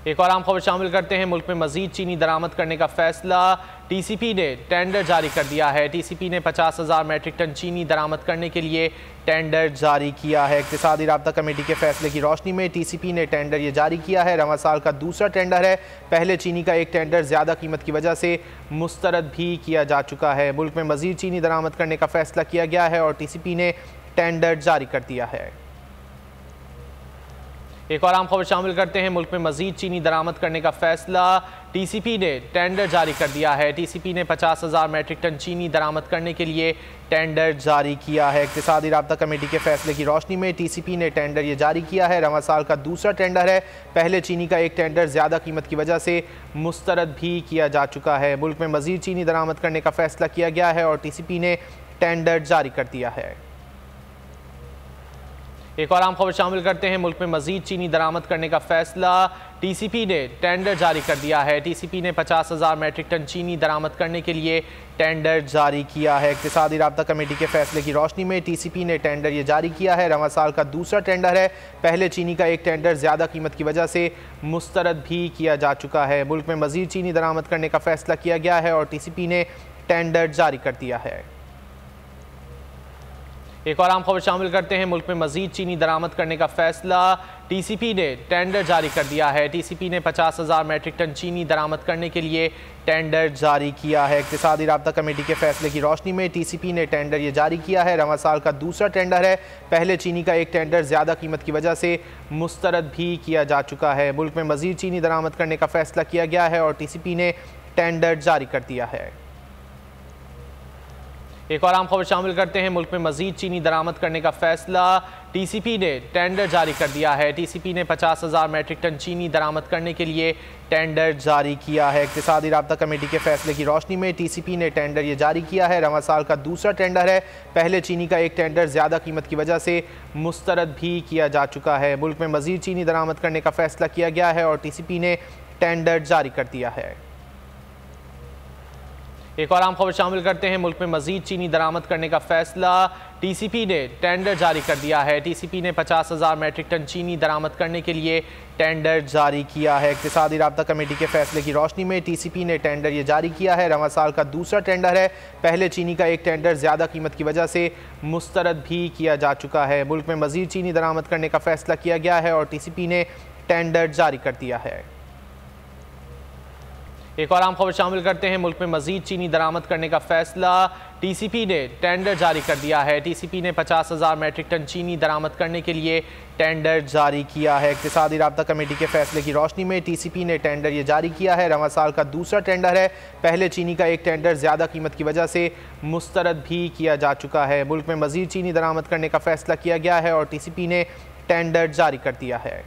एक और आम खबर शामिल करते हैं। मुल्क में मजीद चीनी दरामद करने का फैसला। टीसीपी ने टेंडर जारी कर दिया है। टीसीपी ने 50,000 मैट्रिक टन चीनी दरामद करने के लिए टेंडर जारी किया है। इक़्तिसादी राब्ता कमेटी के फैसले की रोशनी में टीसीपी ने टेंडर ये जारी किया है। रवां साल का दूसरा टेंडर है। पहले चीनी का एक टेंडर ज़्यादा कीमत की वजह से मुस्तरद भी किया जा चुका है। मुल्क में मजीद चीनी दरामद करने का फैसला किया गया है और टीसीपी ने टेंडर जारी कर दिया है। एक और आम खबर शामिल करते हैं। मुल्क में मजीद चीनी दरामद करने का फैसला। टीसीपी ने टेंडर जारी कर दिया है। टीसीपी ने 50,000 मैट्रिक टन चीनी दरामद करने के लिए टेंडर जारी किया है। इक़्तिसादी राब्ता कमेटी के फैसले की रोशनी में टीसीपी ने टेंडर ये जारी किया है। रवां साल का दूसरा टेंडर है। पहले चीनी का एक टेंडर ज़्यादा कीमत की वजह से मुस्तरद भी किया जा चुका है। मुल्क में मजीद चीनी दरामद करने का फैसला किया गया है और टीसीपी ने टेंडर जारी कर दिया है। एक और आम खबर शामिल करते हैं। मुल्क में मजीद चीनी दरामद करने का फैसला। टीसीपी ने टेंडर जारी कर दिया है। टीसीपी ने 50,000 मैट्रिक टन चीनी दरामद करने के लिए टेंडर जारी किया है। इक़्तिसादी राब्ता कमेटी के फैसले की रोशनी में टीसीपी ने टेंडर ये जारी किया है। रवां साल का दूसरा टेंडर है। पहले चीनी का एक टेंडर ज़्यादा कीमत की वजह से मुस्तरद भी किया जा चुका है। मुल्क में मजीद चीनी दरामद करने का फैसला किया गया है और टीसीपी ने टेंडर जारी कर दिया है। एक और आम खबर शामिल करते हैं। मुल्क में मजीद चीनी दरामद करने का फैसला। टीसीपी ने टेंडर जारी कर दिया है। टीसीपी ने 50,000 मैट्रिक टन चीनी दरामद करने के लिए टेंडर जारी किया है। इक़्तिसादी राब्ता कमेटी के फैसले की रोशनी में टीसीपी ने टेंडर ये जारी किया है। रवां साल का दूसरा टेंडर है। पहले चीनी का एक टेंडर ज़्यादा कीमत की वजह से मुस्तरद भी किया जा चुका है। मुल्क में मजीद चीनी दरामद करने का फैसला किया गया है और टीसीपी ने टेंडर जारी कर दिया है। एक और आम खबर शामिल करते हैं। मुल्क में मजीद चीनी दरामद करने का फैसला। टीसीपी ने टेंडर जारी कर दिया है। टीसीपी ने 50,000 मैट्रिक टन चीनी दरामद करने के लिए टेंडर जारी किया है। इक़्तिसादी राब्ता कमेटी के फैसले की रोशनी में टीसीपी ने टेंडर ये जारी किया है। रवां साल का दूसरा टेंडर है। पहले चीनी का एक टेंडर ज़्यादा कीमत की वजह से मुस्तरद भी किया जा चुका है। मुल्क में मजीद चीनी दरामद करने का फैसला किया गया है और टीसीपी ने टेंडर जारी कर दिया है। एक और आम खबर शामिल करते हैं। मुल्क में मजीद चीनी दरामद करने का फैसला। टीसीपी ने टेंडर जारी कर दिया है। टीसीपी ने 50,000 मैट्रिक टन चीनी दरामद करने के लिए टेंडर जारी किया है। इक़्तिसादी राब्ता कमेटी के फैसले की रोशनी में टीसीपी ने टेंडर ये जारी किया है। रवां साल का दूसरा टेंडर है। पहले चीनी का एक टेंडर ज़्यादा कीमत की वजह से मुस्तरद भी किया जा चुका है। मुल्क में मजीद चीनी दरामद करने का फैसला किया गया है और टीसीपी ने टेंडर जारी कर दिया है। एक और आम खबर शामिल करते हैं। मुल्क में मजीद चीनी दरामद करने का फैसला। टीसीपी ने टेंडर जारी कर दिया है। टीसीपी ने 50,000 मैट्रिक टन चीनी दरामद करने के लिए टेंडर जारी किया है। इक़्तिसादी राब्ता कमेटी के फैसले की रोशनी में टीसीपी ने टेंडर ये जारी किया है। रवां साल का दूसरा टेंडर है। पहले चीनी का एक टेंडर ज़्यादा कीमत की वजह से मुस्तरद भी किया जा चुका है। मुल्क में मजीद चीनी दरामद करने का फैसला किया गया है और टीसीपी ने टेंडर जारी कर दिया है।